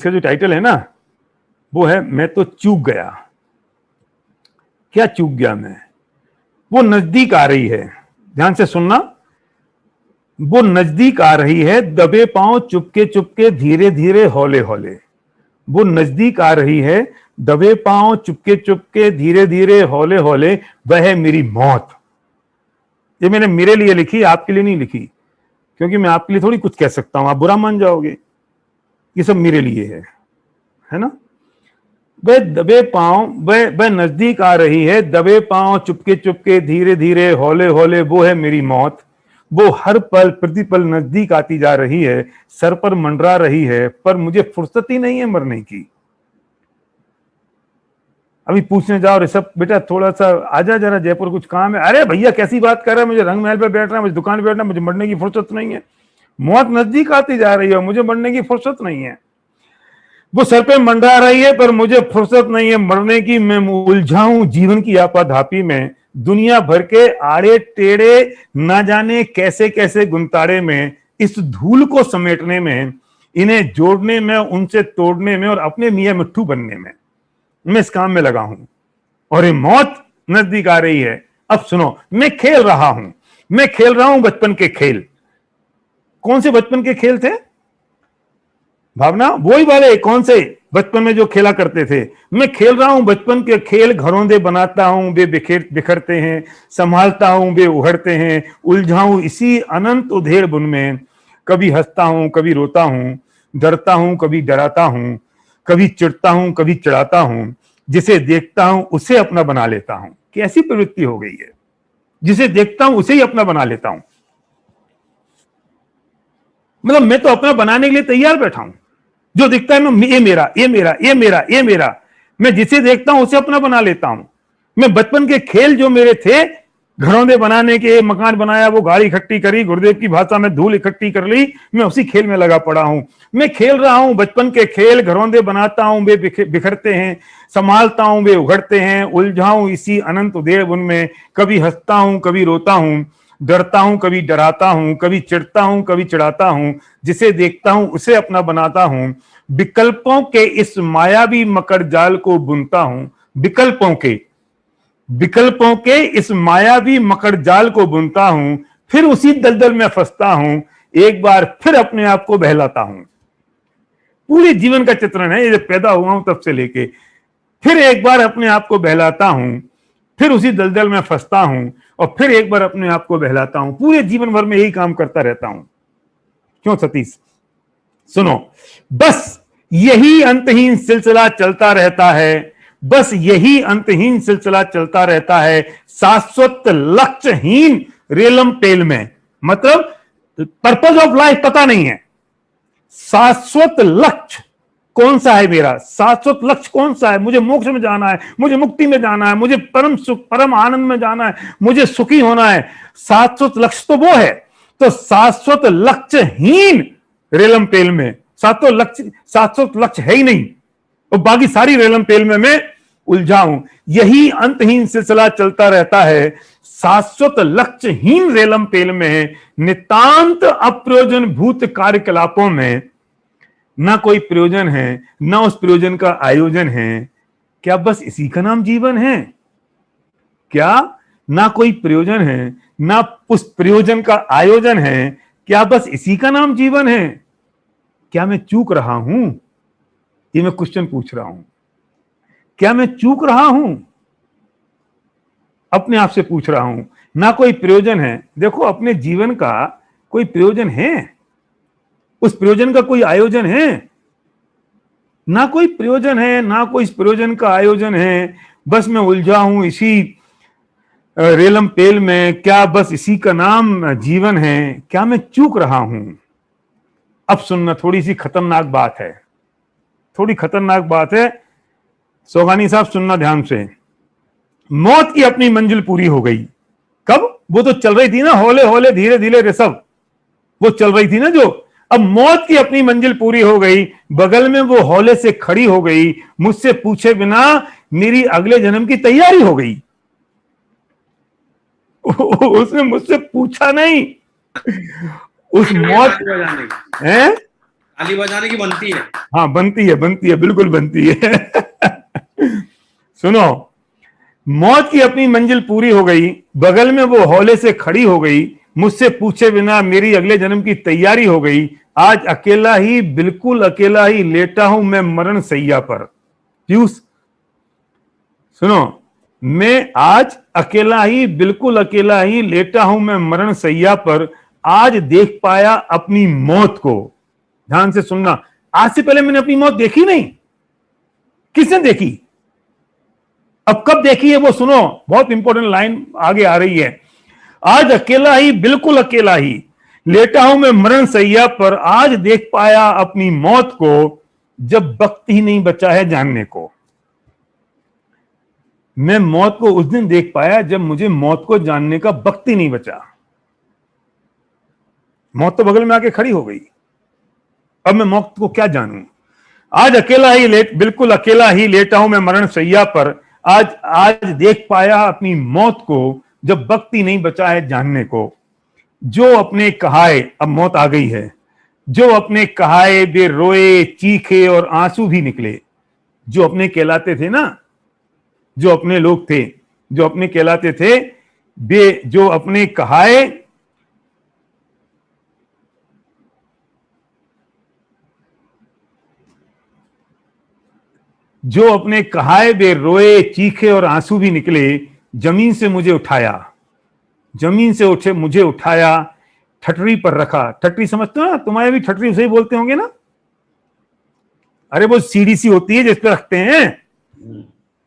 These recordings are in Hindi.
इसका जो टाइटल है ना वो है मैं तो चूक गया। क्या चूक गया मैं? वो नजदीक आ रही है, ध्यान से सुनना, वो नजदीक आ रही है, दबे पांव चुपके चुपके धीरे धीरे हौले हौले। वो नजदीक आ रही है, दबे पांव चुपके चुपके धीरे धीरे हौले हौले, वह है मेरी मौत। ये मैंने मेरे लिए लिखी, आपके लिए नहीं लिखी, क्योंकि मैं आपके लिए थोड़ी कुछ कह सकता हूं, आप बुरा मान जाओगे। ये सब मेरे लिए है ना। वह दबे पांव, वह नजदीक आ रही है, दबे पांव चुपके चुपके धीरे धीरे हौले हौले, वो है मेरी मौत। वो हर पल प्रतिपल नजदीक आती जा रही है, सर पर मंडरा रही है, पर मुझे फुर्सत ही नहीं है मरने की। अभी पूछने जाओ ऋषभ बेटा थोड़ा सा आजा जरा, जयपुर कुछ काम है। अरे भैया कैसी बात कर रहा है, मुझे रंग महल पे बैठना है, मुझे दुकान पे बैठना है, मुझे मरने की फुर्सत नहीं है। मौत नजदीक आती जा रही है, मुझे मरने की फुर्सत नहीं है। वो सर पे मंडरा रही है, पर मुझे फुर्सत नहीं है मरने की। मैं उलझाऊं जीवन की आपाधापी में, दुनिया भर के आड़े टेढ़े ना जाने कैसे कैसे गुंताड़े में, इस धूल को समेटने में, इन्हें जोड़ने में, उनसे तोड़ने में और अपने मियां मिट्ठू बनने में मैं इस काम में लगा हूं। और ये मौत नजदीक आ रही है। अब सुनो, मैं खेल रहा हूं, मैं खेल रहा हूं बचपन के खेल। कौन से बचपन के खेल थे भावना? वही वाले कौन से बचपन में जो खेला करते थे। मैं खेल रहा हूं बचपन के खेल, घरौंदे बनाता हूं वे बिखरते हैं, संभालता हूं वे उघड़ते हैं, उलझाऊं इसी अनंत उधेड़ बुन में। कभी हंसता हूं कभी रोता हूं, डरता हूं कभी डराता हूं, कभी चिढ़ता हूं कभी चिढ़ाता हूं, जिसे देखता हूं उसे अपना बना लेता हूं। कैसी प्रवृत्ति हो गई है, जिसे देखता हूं उसे ही अपना बना लेता हूं। मतलब मैं तो अपना बनाने के लिए तैयार बैठा हूं। जो दिखता है मैं, ये मेरा ये मेरा ये मेरा ये मेरा, मैं जिसे देखता हूं उसे अपना बना लेता हूं। मैं बचपन के खेल जो मेरे थे, घरौंदे बनाने के, मकान बनाया, वो गाड़ी इकट्ठी करी, गुरुदेव की भाषा में धूल इकट्ठी कर ली, मैं उसी खेल में लगा पड़ा हूं। मैं खेल रहा हूं बचपन के खेल, घरौंदे बनाता हूं वे बिखरते हैं, संभालता हूं वे उघड़ते हैं, उलझाऊं इसी अनंत उधेड़ बुन में। कभी हंसता हूं कभी रोता हूं, डरता हूं कभी डराता हूं, कभी चिढ़ता हूं कभी चिढ़ाता हूं, जिसे देखता हूं उसे अपना बनाता हूं। विकल्पों के इस मायावी मकर जाल को बुनता हूं, विकल्पों के इस मायावी मकर जाल को बुनता हूं, फिर उसी दलदल में फंसता हूं, एक बार फिर अपने आप को बहलाता हूं। पूरे जीवन का चित्रण है, ये पैदा हुआ हूं तब से लेके, फिर एक बार अपने आप को बहलाता हूं, फिर उसी दलदल में फंसता हूं, और फिर एक बार अपने आप को बहलाता हूं। पूरे जीवन भर में यही काम करता रहता हूं। क्यों सतीश? सुनो, बस यही अंतहीन सिलसिला चलता रहता है, बस यही अंतहीन सिलसिला चलता रहता है, शाश्वत लक्ष्यहीन रेलम टेल में। मतलब पर्पज ऑफ लाइफ पता नहीं है, शाश्वत लक्ष्य कौन सा है मेरा, शाश्वत लक्ष्य कौन सा है। मुझे मोक्ष में जाना है, मुझे मुक्ति में जाना है, मुझे परम सुख परम आनंद में जाना है, मुझे सुखी होना है। शाश्वत लक्ष्य तो वो है। तो शाश्वत लक्ष्यहीन रेलम टेल में, शाश्वत लक्ष्य है ही नहीं, और बाकी सारी रेलम टेल में मैं उलझाऊं। यही अंतहीन सिलसिला चलता रहता है, शाश्वत लक्ष्यहीन रेलम टेल में, नितांत अप्रयोजन भूत कार्यकलापों में। ना कोई प्रयोजन है, ना उस प्रयोजन का आयोजन है। क्या बस इसी का नाम जीवन है? क्या ना कोई प्रयोजन है, ना उस प्रयोजन का आयोजन है, क्या बस इसी का नाम जीवन है? क्या मैं चूक रहा हूं? ये मैं क्वेश्चन पूछ रहा हूं। क्या मैं चूक रहा हूं? अपने आप से पूछ रहा हूं। ना कोई प्रयोजन है। देखो, अपने जीवन का कोई प्रयोजन है? उस प्रयोजन का कोई आयोजन है? ना कोई प्रयोजन है, ना कोई इस प्रयोजन का आयोजन है। बस मैं उलझा हूं इसी रेलम पेल में। क्या बस इसी का नाम जीवन है? क्या मैं चूक रहा हूं? अब सुनना, थोड़ी सी खतरनाक बात है, थोड़ी खतरनाक बात है। सोगानी साहब सुनना ध्यान से। मौत की अपनी मंजिल पूरी हो गई। कब? वो तो चल रही थी ना हौले हौले धीरे धीरे ऋषभ, वो चल रही थी ना जो। अब मौत की अपनी मंजिल पूरी हो गई, बगल में वो हौले से खड़ी हो गई, मुझसे पूछे बिना मेरी अगले जन्म की तैयारी हो गई। उसने मुझसे पूछा नहीं। उस मौत है, ताली बजाने की बनती है। हाँ बनती है बिल्कुल बनती है। सुनो, मौत की अपनी मंजिल पूरी हो गई, बगल में वो हौले से खड़ी हो गई, मुझसे पूछे बिना मेरी अगले जन्म की तैयारी हो गई। आज अकेला ही, बिल्कुल अकेला ही लेटा हूं मैं मरण सैया पर। पीयूष सुनो, मैं आज अकेला ही, बिल्कुल अकेला ही लेटा हूं मैं मरण सैया पर। आज देख पाया अपनी मौत को। ध्यान से सुनना, आज से पहले मैंने अपनी मौत देखी नहीं। किसने देखी? अब कब देखी है वो सुनो, बहुत इंपॉर्टेंट लाइन आगे आ रही है। आज अकेला ही, बिल्कुल अकेला ही लेटा हूं मैं मरण सैया पर। आज देख पाया अपनी मौत को, जब वक्त ही नहीं बचा है जानने को। मैं मौत को उस दिन देख पाया जब मुझे मौत को जानने का वक्त ही नहीं बचा। मौत तो बगल में आके खड़ी हो गई, अब मैं मौत को क्या जानूं। आज अकेला ही बिल्कुल अकेला ही लेटा हूं मैं मरण सैया पर। आज देख पाया अपनी मौत को, जब वक्त ही नहीं बचा है जानने को। जो अपने कहाए, अब मौत आ गई है, जो अपने कहाए बे रोए चीखे और आंसू भी निकले। जो अपने कहलाते थे ना, जो अपने लोग थे, जो अपने कहलाते थे, बे जो अपने कहाए, जो अपने कहाए बे रोए चीखे और आंसू भी निकले। जमीन से मुझे उठाया, जमीन से उठे मुझे उठाया, ठटरी पर रखा। ठटरी समझते हो ना, तुम्हारे भी ठटरी उसे ही बोलते होंगे ना। अरे वो सीढ़ी सी होती है जिस पे रखते हैं,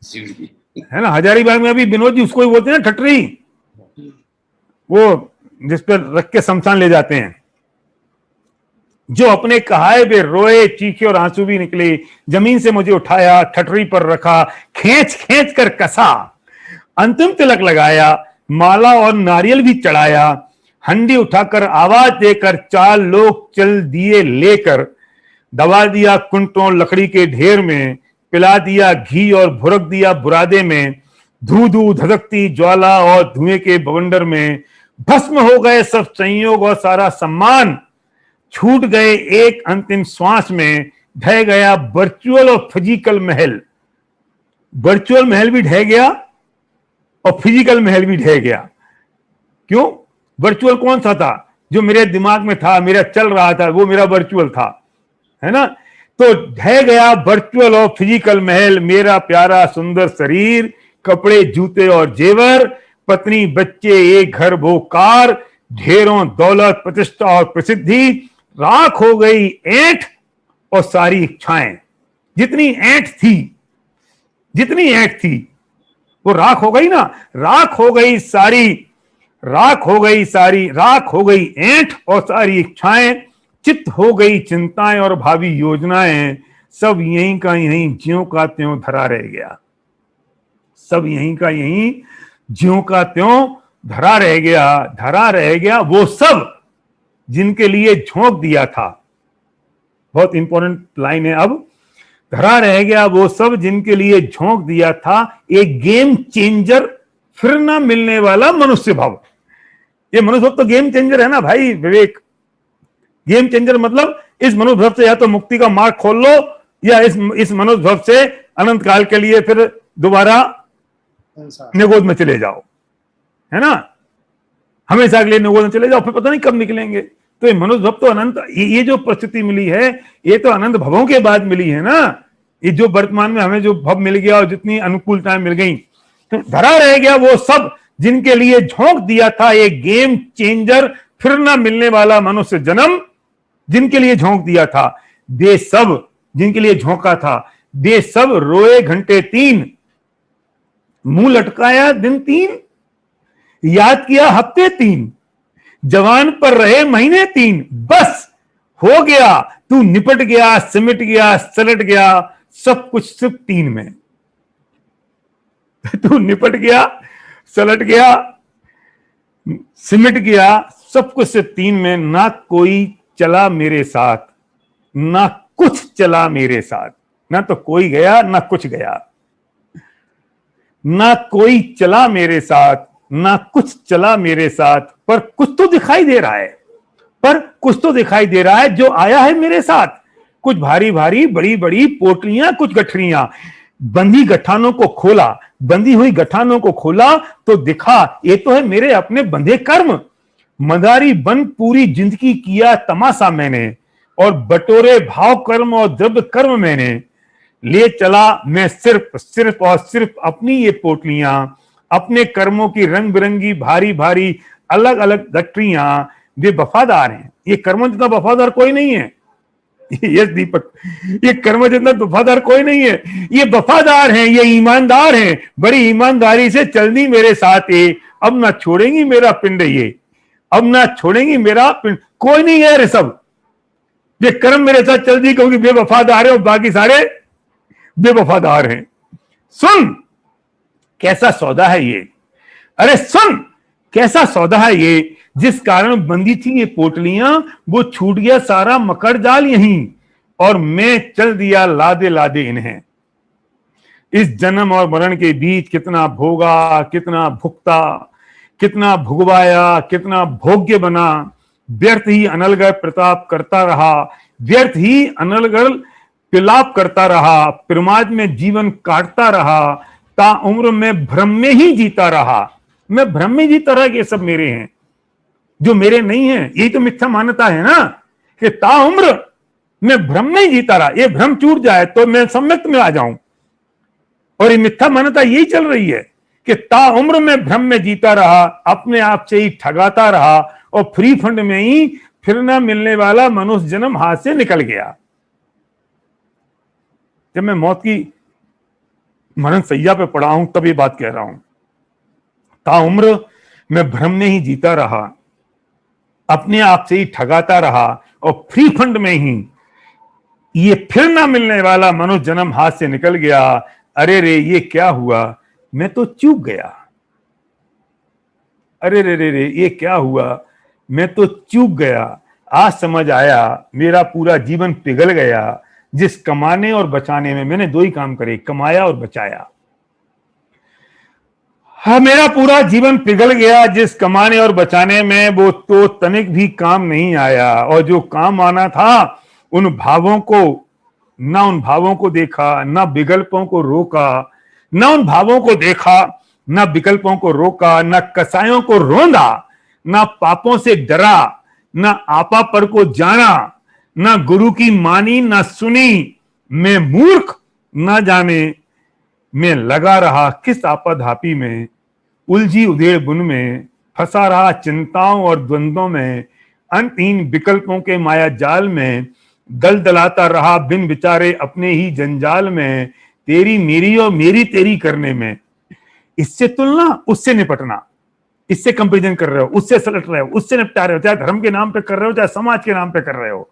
सीढ़ी है ना। हजारीबाग में अभी विनोद जी उसको ही बोलते हैं ना, ठटरी, वो जिस पे रख के शमशान ले जाते हैं। जो अपने कहाए बे रोए चीखे और आंसू भी निकले। जमीन से मुझे उठाया, ठटरी पर रखा, खींच खींच कर कसा। अंतिम तिलक लगाया, माला और नारियल भी चढ़ाया। हंडी उठाकर आवाज देकर 4 लोग चल दिए लेकर। दबा दिया कुंटों लकड़ी के ढेर में, पिला दिया घी और भुरक दिया बुरादे में। धू धू धधकती ज्वाला और धुएं के बवंडर में भस्म हो गए सब संयोग और सारा सम्मान। छूट गए एक अंतिम श्वास में, ढह गया वर्चुअल और फिजिकल महल। वर्चुअल महल भी ढह गया और फिजिकल महल भी ढह गया। क्यों? वर्चुअल कौन सा था? जो मेरे दिमाग में था, मेरा चल रहा था, वो मेरा वर्चुअल था, है ना। तो ढह गया वर्चुअल और फिजिकल महल। मेरा प्यारा सुंदर शरीर, कपड़े जूते और जेवर, पत्नी बच्चे एक घर वो कार, ढेरों दौलत प्रतिष्ठा और प्रसिद्धि। राख हो गई ऐंठ और सारी इच्छाएं। जितनी ऐंठ थी, जितनी ऐंठ थी वो राख हो गई ना। राख हो गई सारी, राख हो गई सारी, राख हो गई ऐंठ और सारी इच्छाएं। चित्त हो गई चिंताएं और भावी योजनाएं। सब यहीं का यहीं ज्यों का त्यों धरा रह गया। सब यहीं का यहीं ज्यों का त्यों धरा रह गया। धरा रह गया वो सब जिनके लिए झोंक दिया था। बहुत इंपॉर्टेंट लाइन है। अब धरा रह गया वो सब जिनके लिए झोंक दिया था। एक गेम चेंजर, फिर ना मिलने वाला मनुष्य भाव। ये मनुष्य भाव तो गेम चेंजर है ना भाई विवेक। गेम चेंजर मतलब इस मनुष्य भाव से या तो मुक्ति का मार्ग खोल लो, या इस मनुष्य भाव से अनंत काल के लिए फिर दोबारा निगोद में चले जाओ, है ना। हमेशा के लिए निगोद में चले जाओ, फिर पता नहीं कब निकलेंगे। तो ये मनुष्य भव तो अनंत, ये जो परिस्थिति मिली है ये तो अनंत भवों के बाद मिली है ना। ये जो वर्तमान में हमें जो भव मिल गया और जितनी अनुकूलताएं मिल गई, तो धरा रह गया वो सब जिनके लिए झोंक दिया था एक गेम चेंजर, फिर ना मिलने वाला मनुष्य जन्म। जिनके लिए झोंक दिया था वे सब, जिनके लिए झोंका था वे सब रोए घंटे 3, मुंह लटकाया दिन 3, याद किया हफ्ते 3, जवान पर रहे महीने 3। बस हो गया, तू निपट गया, सिमट गया, सलट गया, सब कुछ सिर्फ 3 में। तू निपट गया, सलट गया, सिमट गया, सब कुछ सिर्फ 3 में। ना कोई चला मेरे साथ, ना कुछ चला मेरे साथ। ना तो कोई गया ना कुछ गया, ना कोई चला मेरे साथ, ना कुछ चला मेरे साथ। पर कुछ तो दिखाई दे रहा है, पर कुछ तो दिखाई दे रहा है जो आया है मेरे साथ। कुछ भारी भारी बड़ी बड़ी पोटलियां, कुछ गठरियां। बंदी गठानों को खोला, बंदी हुई गठानों को खोला तो दिखा ये तो है मेरे अपने बंधे कर्म। मदारी बन पूरी जिंदगी किया तमाशा मैंने, और बटोरे भाव कर्म और द्रव्य कर्म मैंने। ले चला मैं सिर्फ सिर्फ और सिर्फ अपनी ये पोटलियां, अपने कर्मों की रंग बिरंगी भारी भारी अलग अलग गठरियां। वे वफादार हैं, ये कर्म जितना वफादार कोई नहीं है। यस दीपक, ये कर्म जितना वफादार कोई नहीं है। ये वफादार हैं, ये ईमानदार हैं, बड़ी ईमानदारी से चलनी मेरे साथ ये। अब ना छोड़ेंगी मेरा पिंड ये, अब ना छोड़ेंगी मेरा पिंड। कोई नहीं है ऋषभ, ये कर्म मेरे साथ चल दी क्योंकि बेवफादार है और बाकी सारे बेवफादार हैं। सुन कैसा सौदा है ये, अरे सुन कैसा सौदा है ये। जिस कारण बंदी थी ये पोटलियां, वो छूट गया सारा मकड़ जाल यहीं, और मैं चल दिया लादे लादे इन्हें। इस जन्म और मरण के बीच कितना भोगा, कितना भुगता, कितना भुगवाया, कितना भोग्य बना। व्यर्थ ही अनलगढ़ प्रताप करता रहा, व्यर्थ ही अनलगढ़ पिलाप करता रहा। प्रमाद में जीवन काटता रहा, ता उम्र में भ्रम में ही जीता रहा। मैं भ्रम में जीता रहा कि ये सब मेरे हैं, जो मेरे नहीं है। यही तो मिथ्या मान्यता है ना, कि ता उम्र मैं भ्रम में ही जीता रहा। ये भ्रम टूट जाए तो मैं सम्यक में आ जाऊं। और ये मिथ्या मान्यता यही चल रही है कि ता उम्र में भ्रम में जीता रहा, अपने आप से ही ठगाता रहा, और फ्री फंड में ही फिर ना मिलने वाला मनुष्य जन्म हाथ से निकल गया। जब मैं मौत की मरण सैया पे पड़ा हूं तब ये बात कह रहा हूं। ता उम्र मैं भ्रम में ही जीता रहा, अपने आप से ही ठगाता रहा, और फ्री फंड में ही ये फिर ना मिलने वाला मनुष्य जन्म हाथ से निकल गया। अरे रे ये क्या हुआ, मैं तो चूक गया। अरे रे रे रे ये क्या हुआ, मैं तो चूक गया। आज समझ आया मेरा पूरा जीवन पिघल गया। जिस कमाने और बचाने में मैंने दो ही काम करे, कमाया और बचाया। हाँ, मेरा पूरा जीवन पिघल गया जिस कमाने और बचाने में, वो तो तनिक भी काम नहीं आया। और जो काम आना था उन भावों को, ना उन भावों को देखा, ना विकल्पों को रोका, ना उन भावों को देखा, ना विकल्पों को रोका, ना कसायों को रोंदा, ना पापों से डरा, ना आपा पर को जाना, ना गुरु की मानी ना सुनी। मैं मूर्ख ना जाने मैं लगा रहा किस आपाधापी में, उलझी उधेड़ बुन में फंसा रहा चिंताओं और द्वंद्वों में, अंतहीन विकल्पों के माया जाल में दलदलाता रहा बिन विचारे अपने ही जंजाल में। तेरी मेरी और मेरी तेरी करने में, इससे तुलना उससे निपटना, इससे कंपेरिजन कर रहे हो, उससे सलट रहे हो, उससे निपटा रहे हो, चाहे धर्म के नाम पे कर रहे हो, चाहे समाज के नाम पे कर रहे हो,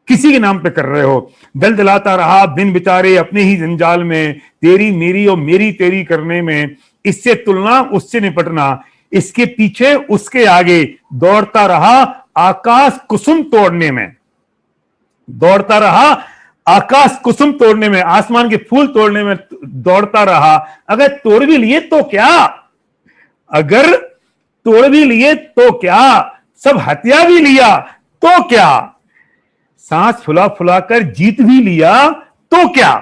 किसी के नाम पे कर रहे हो। दलदलाता रहा बिन विचारे अपने ही जंजाल में, तेरी मेरी और मेरी तेरी करने में, इससे तुलना उससे निपटना, इसके पीछे उसके आगे दौड़ता रहा आकाश कुसुम तोड़ने में, दौड़ता रहा आकाश कुसुम तोड़ने में, आसमान के फूल तोड़ने में दौड़ता रहा। अगर तोड़ भी लिए तो क्या, अगर तोड़ भी लिए तो क्या, सब हत्या भी लिया तो क्या, सांस फुला फुला कर जीत भी लिया तो क्या,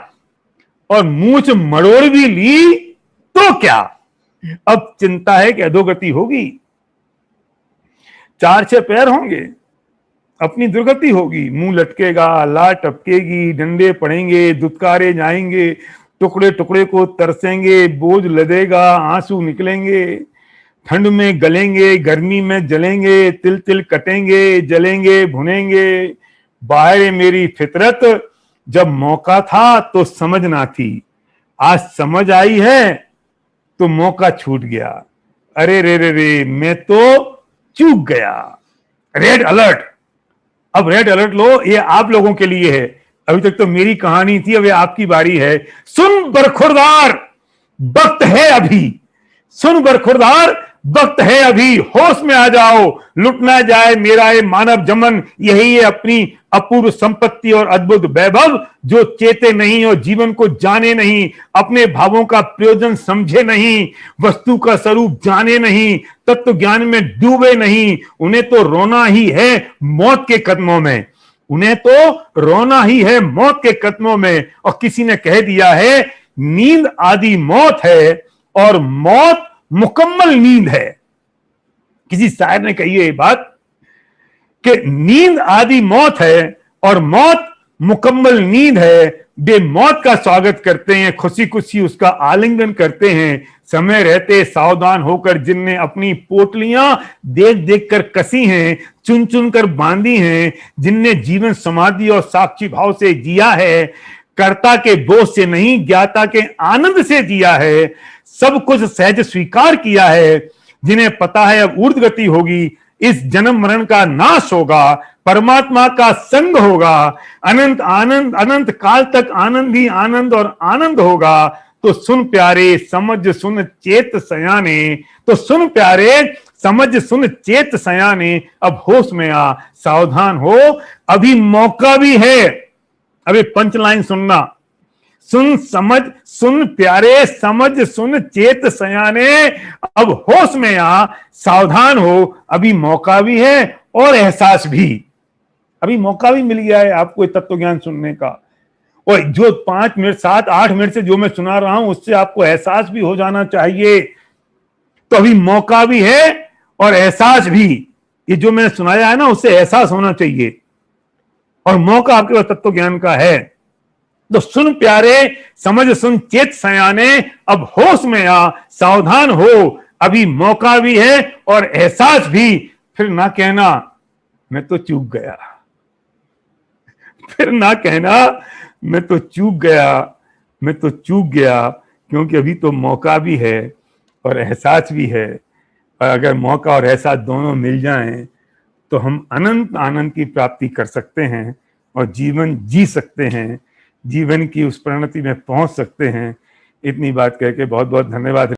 और मूंछ मड़ोड़ भी ली तो क्या। अब चिंता है कि अधोगति होगी, चार छह पैर होंगे, अपनी दुर्गति होगी, मुंह लटकेगा, लाट टपकेगी, डंडे पड़ेंगे, दुत्कारे जाएंगे, टुकड़े टुकड़े को तरसेंगे, बोझ लदेगा, आंसू निकलेंगे, ठंड में गलेंगे, गर्मी में जलेंगे, तिल तिल कटेंगे, जलेंगे, भुनेंगे। बाहर मेरी फितरत, जब मौका था तो समझना थी, आज समझ आई है तो मौका छूट गया। अरे रे रे रे मैं तो चूक गया। रेड अलर्ट, अब रेड अलर्ट लो, ये आप लोगों के लिए है। अभी तक तो मेरी कहानी थी, अब ये आपकी बारी है। सुन बरखुरदार, वक्त है अभी, सुन बरखुरदार, वक्त है अभी, होश में आ जाओ, लुट ना जाए मेरा ये मानव जमन, यही है अपनी अपूर्व संपत्ति और अद्भुत वैभव। जो चेते नहीं और जीवन को जाने नहीं, अपने भावों का प्रयोजन समझे नहीं, वस्तु का स्वरूप जाने नहीं, तत्व ज्ञान में डूबे नहीं, उन्हें तो रोना ही है मौत के कदमों में, उन्हें तो रोना ही है मौत के कदमों में। और किसी ने कह दिया है नींद आदि मौत है और मौत मुकम्मल नींद है। किसी शायर ने कही है ये बात कि नींद आदि मौत है और मौत मुकम्मल नींद है। वे मौत का स्वागत करते हैं, खुशी खुशी उसका आलिंगन करते हैं। समय रहते सावधान होकर जिनने अपनी पोटलियां देख देख कर कसी हैं, चुन चुन कर बांधी हैं, जिनने जीवन समाधि और साक्षी भाव से जिया है, कर्ता के बोझ से नहीं ज्ञाता के आनंद से जिया है, सब कुछ सहज स्वीकार किया है, जिन्हें पता है अब ऊर्ध्व गति होगी, इस जन्म मरण का नाश होगा, परमात्मा का संग होगा, अनंत आनंद अनंत काल तक आनंद ही आनंद और आनंद होगा। तो सुन प्यारे समझ सुन चेत सयाने, तो सुन प्यारे समझ सुन चेत सयाने, अब होश में आ सावधान हो, अभी मौका भी है। अभी पंच लाइन सुनना, सुन समझ सुन प्यारे समझ सुन चेत सयाने, अब होश में आ सावधान हो, अभी मौका भी है और एहसास भी, अभी मौका भी मिल गया है आपको तत्व ज्ञान सुनने का। और जो 5 मिनट 7-8 मिनट से जो मैं सुना रहा हूं उससे आपको एहसास भी हो जाना चाहिए। तो अभी मौका भी है और एहसास भी, ये जो मैंने सुनाया है ना उससे एहसास होना चाहिए और मौका आपके पास तत्व ज्ञान का है। तो सुन प्यारे समझ सुन चेत सयाने, अब होश में आ सावधान हो, अभी मौका भी है और एहसास भी। फिर ना कहना मैं तो चूक गया, फिर ना कहना मैं तो चूक गया, मैं तो चूक गया, क्योंकि अभी तो मौका भी है और एहसास भी है। और अगर मौका और एहसास दोनों मिल जाएं तो हम अनंत आनंद की प्राप्ति कर सकते हैं और जीवन जी सकते हैं, जीवन की उस परिणति में पहुंच सकते हैं। इतनी बात कह के बहुत बहुत धन्यवाद।